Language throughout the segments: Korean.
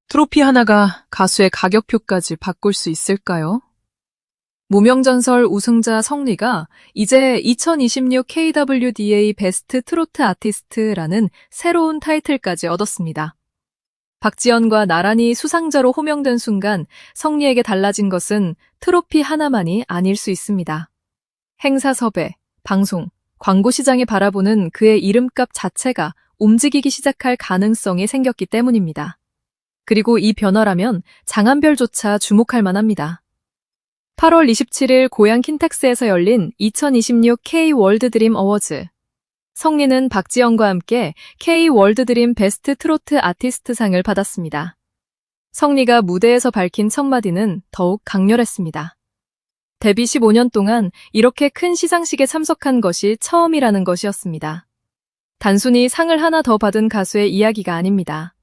트로피 하나가 가수의 가격표까지 바꿀 수 있을까요? 무명전설 우승자 성리가 이제 2026 KWDA 베스트 트로트 아티스트라는 새로운 타이틀까지 얻었습니다. 박지연과 나란히 수상자로 호명된 순간 성리에게 달라진 것은 트로피 하나만이 아닐 수 있습니다. 행사 섭외, 방송, 광고 시장에 바라보는 그의 이름값 자체가 움직이기 시작할 가능성이 생겼기 때문입니다. 그리고 이 변화라면 장한별조차 주목할 만합니다. 8월 27일 고향 킨텍스에서 열린 2026 K-월드드림 어워즈. 성리는 박지연과 함께 K-월드드림 베스트 트로트 아티스트상을 받았습니다. 성리가 무대에서 밝힌 첫 마디는 더욱 강렬했습니다. 데뷔 15년 동안 이렇게 큰 시상식에 참석한 것이 처음이라는 것이었습니다. 단순히 상을 하나 더 받은 가수의 이야기가 아닙니다.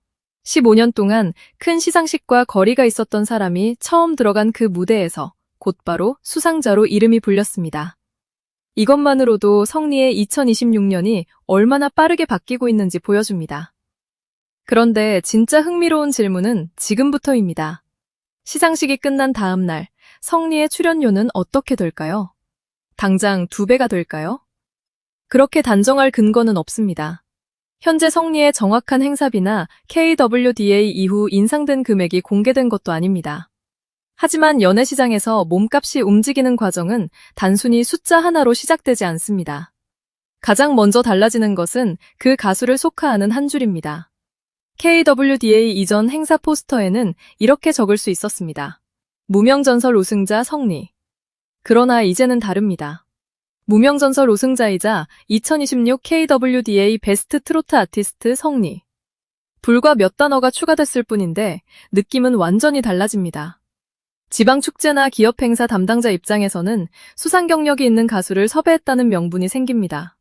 15년 동안 큰 시상식과 거리가 있었던 사람이 처음 들어간 그 무대에서 곧바로 수상자로 이름이 불렸습니다. 이것만으로도 성리의 2026년이 얼마나 빠르게 바뀌고 있는지 보여줍니다. 그런데 진짜 흥미로운 질문은 지금부터입니다. 시상식이 끝난 다음 날, 성리의 출연료는 어떻게 될까요? 당장 2배가 될까요? 그렇게 단정할 근거는 없습니다. 현재 성리의 정확한 행사비나 KWDA 이후 인상된 금액이 공개된 것도 아닙니다. 하지만 연예시장에서 몸값이 움직이는 과정은 단순히 숫자 하나로 시작되지 않습니다. 가장 먼저 달라지는 것은 그 가수를 속하하는 한 줄입니다. KWDA 이전 행사 포스터에는 이렇게 적을 수 있었습니다. 무명전설 우승자 성리. 그러나 이제는 다릅니다. 무명전설 우승자이자 2026 KWDA 베스트 트로트 아티스트 성리. 불과 몇 단어가 추가됐을 뿐인데 느낌은 완전히 달라집니다. 지방축제나 기업 행사 담당자 입장에서는 수상 경력이 있는 가수를 섭외했다는 명분이 생깁니다.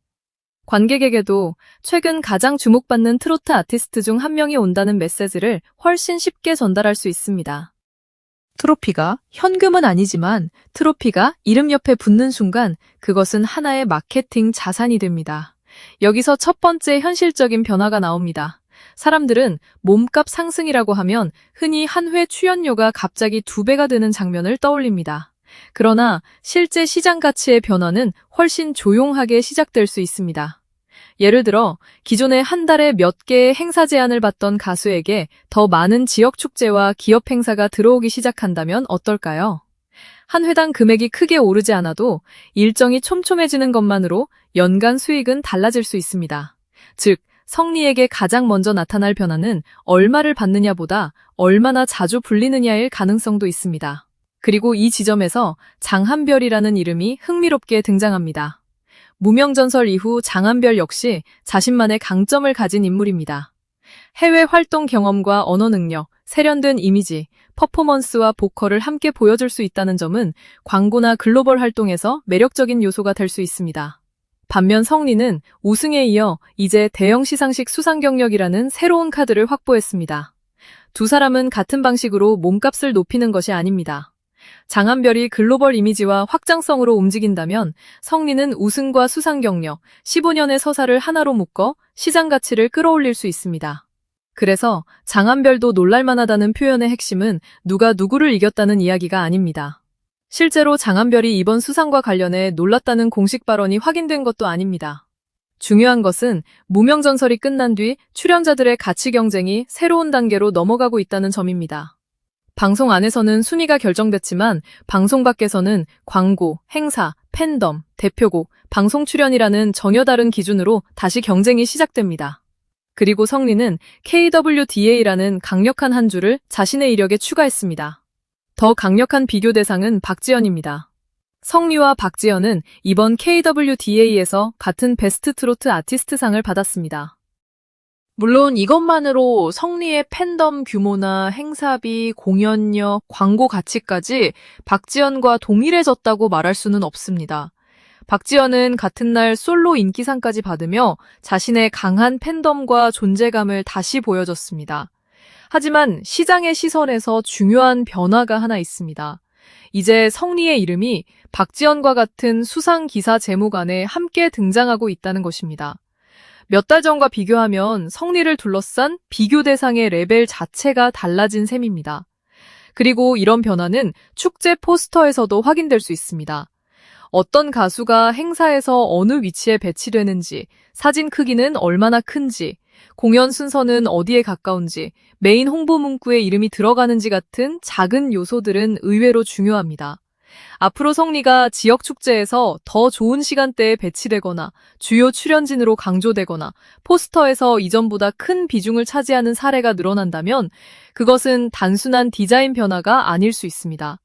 관객에게도 최근 가장 주목받는 트로트 아티스트 중 한 명이 온다는 메시지를 훨씬 쉽게 전달할 수 있습니다. 트로피가 현금은 아니지만 트로피가 이름 옆에 붙는 순간 그것은 하나의 마케팅 자산이 됩니다. 여기서 첫 번째 현실적인 변화가 나옵니다. 사람들은 몸값 상승이라고 하면 흔히 한 회 출연료가 갑자기 2배가 되는 장면을 떠올립니다. 그러나 실제 시장 가치의 변화는 훨씬 조용하게 시작될 수 있습니다. 예를 들어 기존에 한 달에 몇 개의 행사 제안을 받던 가수에게 더 많은 지역 축제와 기업 행사가 들어오기 시작한다면 어떨까요? 한 회당 금액이 크게 오르지 않아도 일정이 촘촘해지는 것만으로 연간 수익은 달라질 수 있습니다. 즉, 성리에게 가장 먼저 나타날 변화는 얼마를 받느냐보다 얼마나 자주 불리느냐일 가능성도 있습니다. 그리고 이 지점에서 장한별이라는 이름이 흥미롭게 등장합니다. 무명전설 이후 장한별 역시 자신만의 강점을 가진 인물입니다. 해외 활동 경험과 언어 능력, 세련된 이미지, 퍼포먼스와 보컬을 함께 보여줄 수 있다는 점은 광고나 글로벌 활동에서 매력적인 요소가 될 수 있습니다. 반면 성리는 우승에 이어 이제 대형 시상식 수상 경력이라는 새로운 카드를 확보했습니다. 두 사람은 같은 방식으로 몸값을 높이는 것이 아닙니다. 장한별이 글로벌 이미지와 확장성으로 움직인다면 성리는 우승과 수상 경력, 15년의 서사를 하나로 묶어 시장 가치를 끌어올릴 수 있습니다. 그래서 장한별도 놀랄만하다는 표현의 핵심은 누가 누구를 이겼다는 이야기가 아닙니다. 실제로 장한별이 이번 수상과 관련해 놀랐다는 공식 발언이 확인된 것도 아닙니다. 중요한 것은 무명전설이 끝난 뒤 출연자들의 가치 경쟁이 새로운 단계로 넘어가고 있다는 점입니다. 방송 안에서는 순위가 결정됐지만 방송 밖에서는 광고, 행사, 팬덤, 대표곡, 방송 출연이라는 전혀 다른 기준으로 다시 경쟁이 시작됩니다. 그리고 성리는 KWDA라는 강력한 한 줄을 자신의 이력에 추가했습니다. 더 강력한 비교 대상은 박지연입니다. 성리와 박지연은 이번 KWDA에서 같은 베스트 트로트 아티스트상을 받았습니다. 물론 이것만으로 성리의 팬덤 규모나 행사비, 공연료, 광고 가치까지 박지연과 동일해졌다고 말할 수는 없습니다. 박지연은 같은 날 솔로 인기상까지 받으며 자신의 강한 팬덤과 존재감을 다시 보여줬습니다. 하지만 시장의 시선에서 중요한 변화가 하나 있습니다. 이제 성리의 이름이 박지연과 같은 수상 기사 제목 안에 함께 등장하고 있다는 것입니다. 몇 달 전과 비교하면 성리를 둘러싼 비교 대상의 레벨 자체가 달라진 셈입니다. 그리고 이런 변화는 축제 포스터에서도 확인될 수 있습니다. 어떤 가수가 행사에서 어느 위치에 배치되는지, 사진 크기는 얼마나 큰지, 공연 순서는 어디에 가까운지, 메인 홍보 문구에 이름이 들어가는지 같은 작은 요소들은 의외로 중요합니다. 앞으로 성리가 지역 축제에서 더 좋은 시간대에 배치되거나 주요 출연진으로 강조되거나 포스터에서 이전보다 큰 비중을 차지하는 사례가 늘어난다면 그것은 단순한 디자인 변화가 아닐 수 있습니다.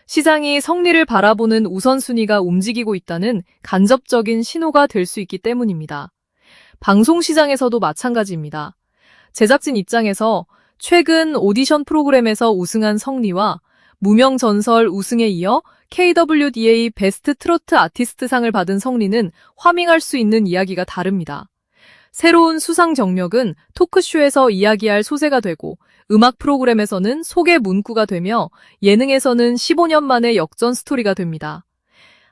시장이 성리를 바라보는 우선순위가 움직이고 있다는 간접적인 신호가 될 수 있기 때문입니다. 방송 시장에서도 마찬가지입니다. 제작진 입장에서 최근 오디션 프로그램에서 우승한 성리와 무명전설 우승에 이어 KWDA 베스트 트로트 아티스트상을 받은 성리는 화밍할 수 있는 이야기가 다릅니다. 새로운 수상 정력은 토크쇼에서 이야기할 소재가 되고 음악 프로그램에서는 소개 문구가 되며 예능에서는 15년 만에 역전 스토리가 됩니다.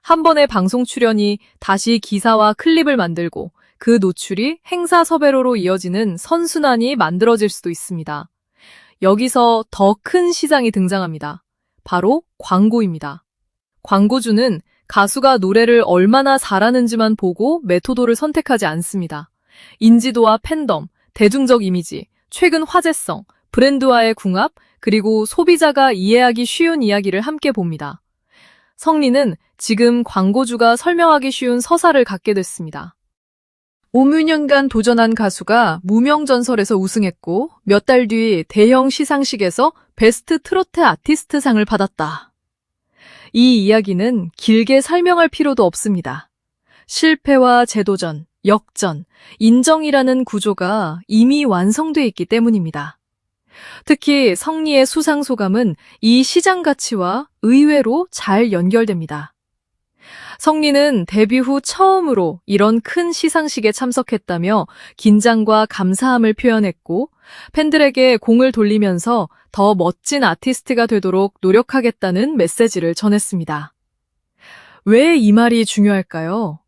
한 번의 방송 출연이 다시 기사와 클립을 만들고 그 노출이 행사 섭외로로 이어지는 선순환이 만들어질 수도 있습니다. 여기서 더 큰 시장이 등장합니다. 바로 광고입니다. 광고주는 가수가 노래를 얼마나 잘하는지만 보고 메토도를 선택하지 않습니다. 인지도와 팬덤, 대중적 이미지, 최근 화제성, 브랜드와의 궁합, 그리고 소비자가 이해하기 쉬운 이야기를 함께 봅니다. 성리는 지금 광고주가 설명하기 쉬운 서사를 갖게 됐습니다. 5년간 도전한 가수가 무명전설에서 우승했고 몇 달 뒤 대형 시상식에서 베스트 트로트 아티스트상을 받았다. 이 이야기는 길게 설명할 필요도 없습니다. 실패와 재도전, 역전, 인정이라는 구조가 이미 완성돼 있기 때문입니다. 특히 성리의 수상 소감은 이 시장 가치와 의외로 잘 연결됩니다. 성리는 데뷔 후 처음으로 이런 큰 시상식에 참석했다며 긴장과 감사함을 표현했고 팬들에게 공을 돌리면서 더 멋진 아티스트가 되도록 노력하겠다는 메시지를 전했습니다. 왜 이 말이 중요할까요?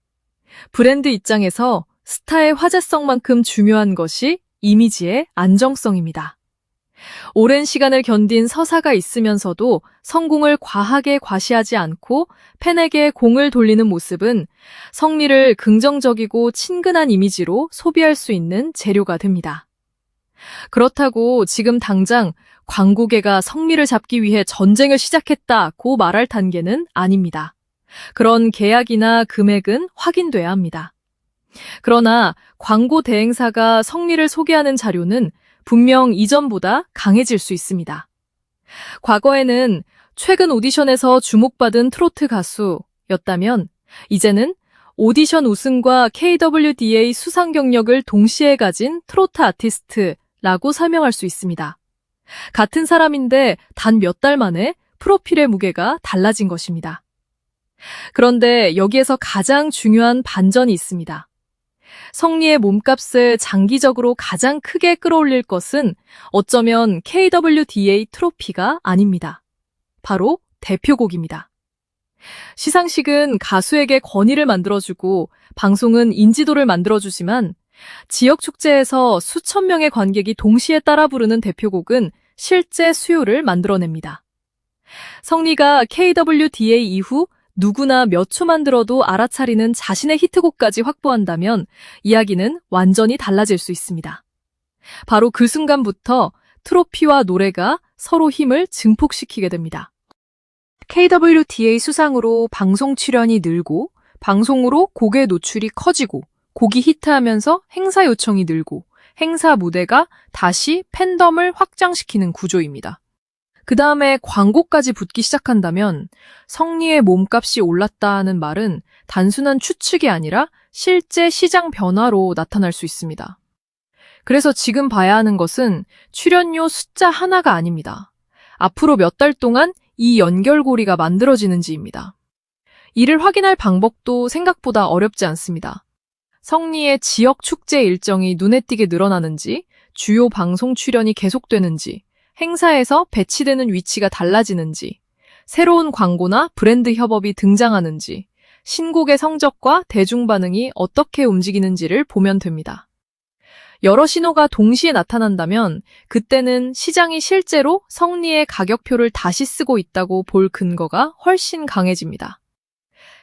브랜드 입장에서 스타의 화제성만큼 중요한 것이 이미지의 안정성입니다. 오랜 시간을 견딘 서사가 있으면서도 성공을 과하게 과시하지 않고 팬에게 공을 돌리는 모습은 성리를 긍정적이고 친근한 이미지로 소비할 수 있는 재료가 됩니다. 그렇다고 지금 당장 광고계가 성리를 잡기 위해 전쟁을 시작했다고 말할 단계는 아닙니다. 그런 계약이나 금액은 확인돼야 합니다. 그러나 광고 대행사가 성리를 소개하는 자료는 분명 이전보다 강해질 수 있습니다. 과거에는 최근 오디션에서 주목받은 트로트 가수였다면 이제는 오디션 우승과 KWDA 수상 경력을 동시에 가진 트로트 아티스트라고 설명할 수 있습니다. 같은 사람인데 단 몇 달 만에 프로필의 무게가 달라진 것입니다. 그런데 여기에서 가장 중요한 반전이 있습니다. 성리의 몸값을 장기적으로 가장 크게 끌어올릴 것은 어쩌면 KWDA 트로피가 아닙니다. 바로 대표곡입니다. 시상식은 가수에게 권위를 만들어주고 방송은 인지도를 만들어주지만 지역 축제에서 수천 명의 관객이 동시에 따라 부르는 대표곡은 실제 수요를 만들어냅니다. 성리가 KWDA 이후 누구나 몇 초만 들어도 알아차리는 자신의 히트곡까지 확보한다면 이야기는 완전히 달라질 수 있습니다. 바로 그 순간부터 트로피와 노래가 서로 힘을 증폭시키게 됩니다. KWDA 수상으로 방송 출연이 늘고 방송으로 곡의 노출이 커지고 곡이 히트하면서 행사 요청이 늘고 행사 무대가 다시 팬덤을 확장시키는 구조입니다. 그 다음에 광고까지 붙기 시작한다면 성리의 몸값이 올랐다는 말은 단순한 추측이 아니라 실제 시장 변화로 나타날 수 있습니다. 그래서 지금 봐야 하는 것은 출연료 숫자 하나가 아닙니다. 앞으로 몇 달 동안 이 연결고리가 만들어지는지입니다. 이를 확인할 방법도 생각보다 어렵지 않습니다. 성리의 지역 축제 일정이 눈에 띄게 늘어나는지, 주요 방송 출연이 계속되는지, 행사에서 배치되는 위치가 달라지는지, 새로운 광고나 브랜드 협업이 등장하는지, 신곡의 성적과 대중 반응이 어떻게 움직이는지를 보면 됩니다. 여러 신호가 동시에 나타난다면 그때는 시장이 실제로 성리의 가격표를 다시 쓰고 있다고 볼 근거가 훨씬 강해집니다.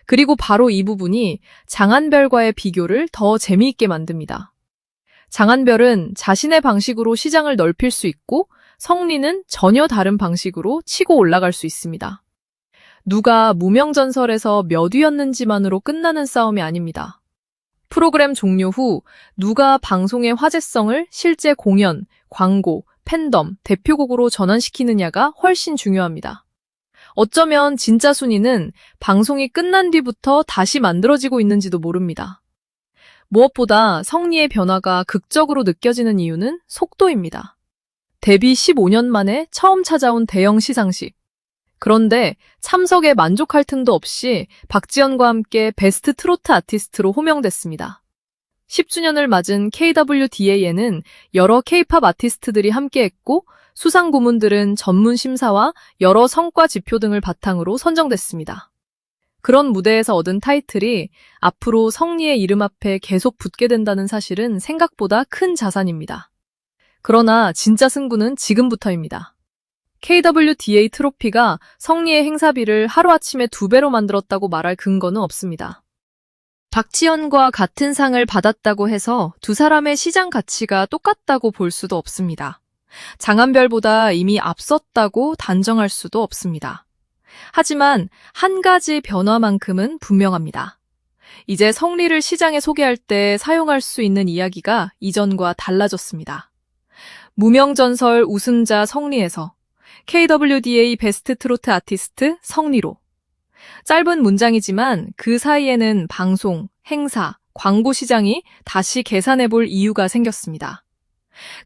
그리고 바로 이 부분이 장안별과의 비교를 더 재미있게 만듭니다. 장안별은 자신의 방식으로 시장을 넓힐 수 있고 성리는 전혀 다른 방식으로 치고 올라갈 수 있습니다. 누가 무명전설에서 몇 위였는지만으로 끝나는 싸움이 아닙니다. 프로그램 종료 후 누가 방송의 화제성을 실제 공연, 광고, 팬덤, 대표곡으로 전환시키느냐가 훨씬 중요합니다. 어쩌면 진짜 순위는 방송이 끝난 뒤부터 다시 만들어지고 있는지도 모릅니다. 무엇보다 성리의 변화가 극적으로 느껴지는 이유는 속도입니다. 데뷔 15년 만에 처음 찾아온 대형 시상식. 그런데 참석에 만족할 틈도 없이 박지현과 함께 베스트 트로트 아티스트로 호명됐습니다. 10주년을 맞은 KWDA에는 여러 K-팝 아티스트들이 함께했고 수상 고문들은 전문 심사와 여러 성과 지표 등을 바탕으로 선정됐습니다. 그런 무대에서 얻은 타이틀이 앞으로 성리의 이름 앞에 계속 붙게 된다는 사실은 생각보다 큰 자산입니다. 그러나 진짜 승부는 지금부터입니다. KWDA 트로피가 성리의 행사비를 하루아침에 2배로 만들었다고 말할 근거는 없습니다. 박지현과 같은 상을 받았다고 해서 두 사람의 시장 가치가 똑같다고 볼 수도 없습니다. 장안별보다 이미 앞섰다고 단정할 수도 없습니다. 하지만 한 가지 변화만큼은 분명합니다. 이제 성리를 시장에 소개할 때 사용할 수 있는 이야기가 이전과 달라졌습니다. 무명전설 우승자 성리에서 KWDA 베스트 트로트 아티스트 성리로. 짧은 문장이지만 그 사이에는 방송, 행사, 광고 시장이 다시 계산해볼 이유가 생겼습니다.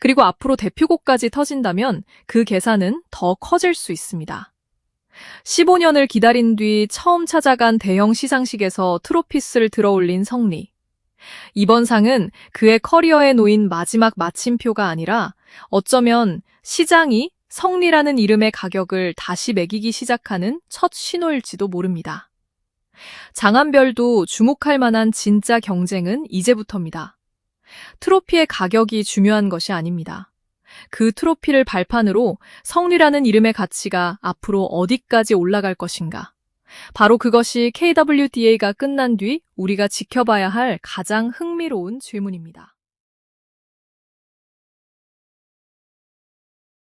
그리고 앞으로 대표곡까지 터진다면 그 계산은 더 커질 수 있습니다. 15년을 기다린 뒤 처음 찾아간 대형 시상식에서 트로피스를 들어올린 성리. 이번 상은 그의 커리어에 놓인 마지막 마침표가 아니라 어쩌면 시장이 성리라는 이름의 가격을 다시 매기기 시작하는 첫 신호일지도 모릅니다. 장안별도 주목할 만한 진짜 경쟁은 이제부터입니다. 트로피의 가격이 중요한 것이 아닙니다. 그 트로피를 발판으로 성리라는 이름의 가치가 앞으로 어디까지 올라갈 것인가. 바로 그것이 KWDA가 끝난 뒤 우리가 지켜봐야 할 가장 흥미로운 질문입니다.